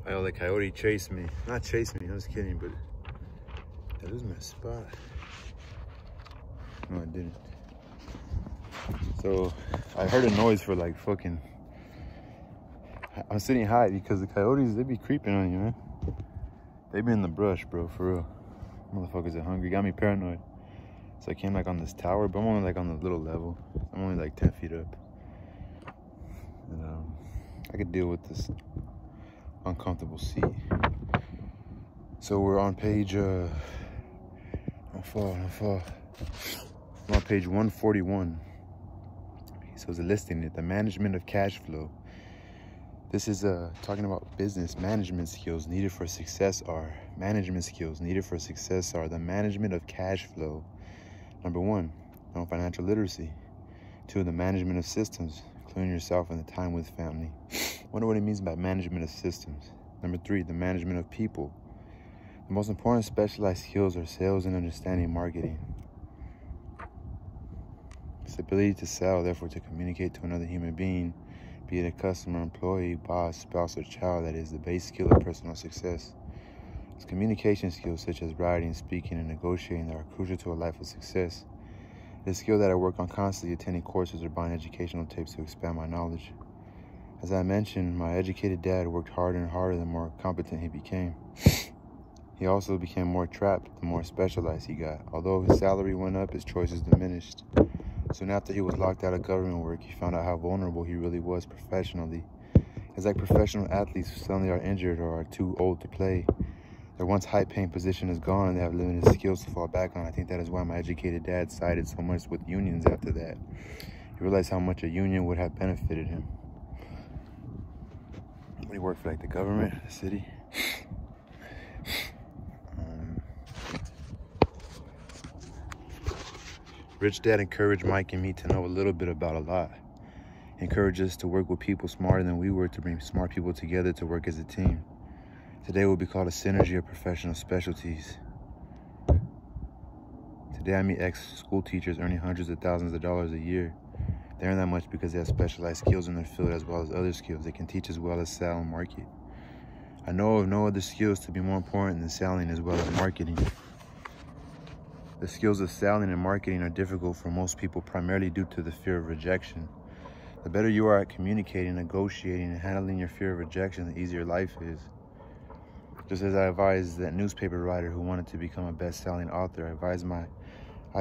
Oh, the coyote chased me. Not chased me, I was kidding, but that was my spot. No, I didn't. So I heard a noise for like fucking, I'm sitting high because the coyotes, they be creeping on you, man. They be in the brush, bro, for real. Motherfuckers are hungry, got me paranoid. So I came like on this tower, but I'm only like on the little level. I'm only like 10 feet up. And I could deal with this uncomfortable seat. So we're on page, I'm on page 141. So it's a listing it, the management of cash flow. This is talking about business management skills needed for success are. Management skills needed for success are the management of cash flow. Number 1, financial literacy. 2, the management of systems, including yourself and the time with family. Wonder what it means by management of systems. Number 3, the management of people. The most important specialized skills are sales and understanding marketing. It's the ability to sell, therefore to communicate to another human being, be it a customer, employee, boss, spouse, or child, that is the base skill of personal success. It's communication skills such as writing, speaking, and negotiating that are crucial to a life of success. It's a skill that I work on constantly, attending courses or buying educational tapes to expand my knowledge. As I mentioned, my educated dad worked harder and harder the more competent he became. He also became more trapped the more specialized he got. Although his salary went up, his choices diminished. Soon after he was locked out of government work, he found out how vulnerable he really was professionally. It's like professional athletes who suddenly are injured or are too old to play. Their once high-paying position is gone and they have limited skills to fall back on. I think that is why my educated dad sided so much with unions after that. He realized how much a union would have benefited him. He worked for like the government, the city. Rich Dad encouraged Mike and me to know a little bit about a lot. He encouraged us to work with people smarter than we were, to bring smart people together to work as a team. Today will be called a synergy of professional specialties. Today I meet ex-school teachers earning hundreds of thousands of dollars a year. They earn that much because they have specialized skills in their field as well as other skills they can teach as well as sell and market. I know of no other skills to be more important than selling as well as marketing. The skills of selling and marketing are difficult for most people primarily due to the fear of rejection. The better you are at communicating, negotiating, and handling your fear of rejection, the easier life is. Just as I advised that newspaper writer who wanted to become a best-selling author, I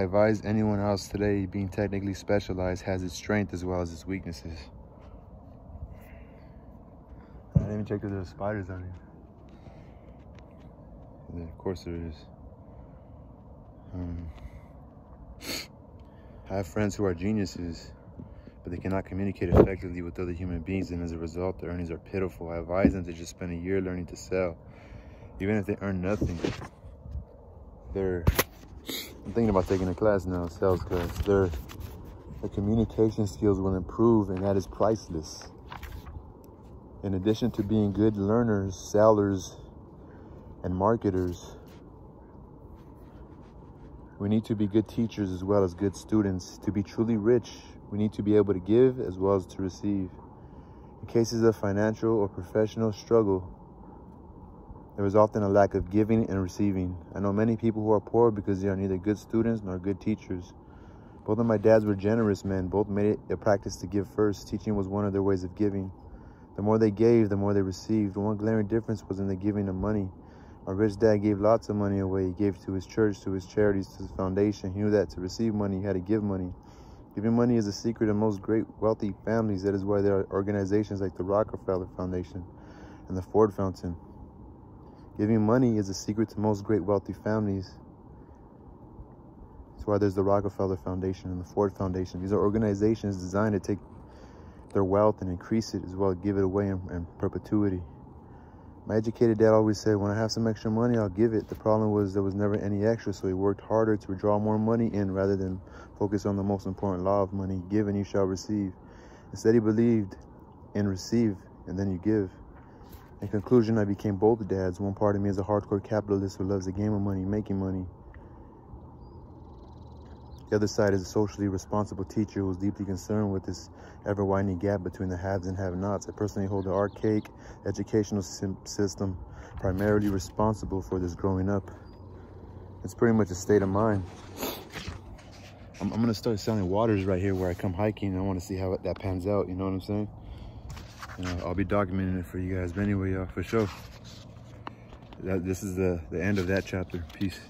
advise anyone else today being technically specialized has its strength as well as its weaknesses. I didn't even check if there's spiders on here. Yeah, of course there is. I have friends who are geniuses, but they cannot communicate effectively with other human beings, and as a result, their earnings are pitiful. I advise them to just spend a year learning to sell. Even if they earn nothing, I'm thinking about taking a class now, a sales class. Their communication skills will improve, and that is priceless. In addition to being good learners, sellers, and marketers, we need to be good teachers as well as good students. To be truly rich, we need to be able to give as well as to receive. In cases of financial or professional struggle, there is often a lack of giving and receiving. I know many people who are poor because they are neither good students nor good teachers. Both of my dads were generous men. Both made it a practice to give first. Teaching was one of their ways of giving. The more they gave, the more they received. One glaring difference was in the giving of money. My rich dad gave lots of money away. He gave to his church, to his charities, to his foundation. He knew that to receive money, he had to give money. Giving money is a secret of most great wealthy families. That is why there are organizations like the Rockefeller Foundation and the Ford Fountain. Giving money is a secret to most great wealthy families. That's why there's the Rockefeller Foundation and the Ford Foundation. These are organizations designed to take their wealth and increase it as well as give it away in perpetuity. My educated dad always said, when I have some extra money, I'll give it. The problem was there was never any extra, so he worked harder to draw more money in rather than focus on the most important law of money: give and you shall receive. Instead, he believed in receive and then you give. In conclusion, I became both dads. One part of me is a hardcore capitalist who loves the game of money, making money. The other side is a socially responsible teacher who's deeply concerned with this ever-widening gap between the haves and have-nots. I personally hold the archaic educational system primarily responsible for this growing up. It's pretty much a state of mind. I'm gonna start selling waters right here where I come hiking. I want to see how that pans out, you know what I'm saying? I'll be documenting it for you guys. But anyway, y'all, for sure, this is the end of that chapter. Peace.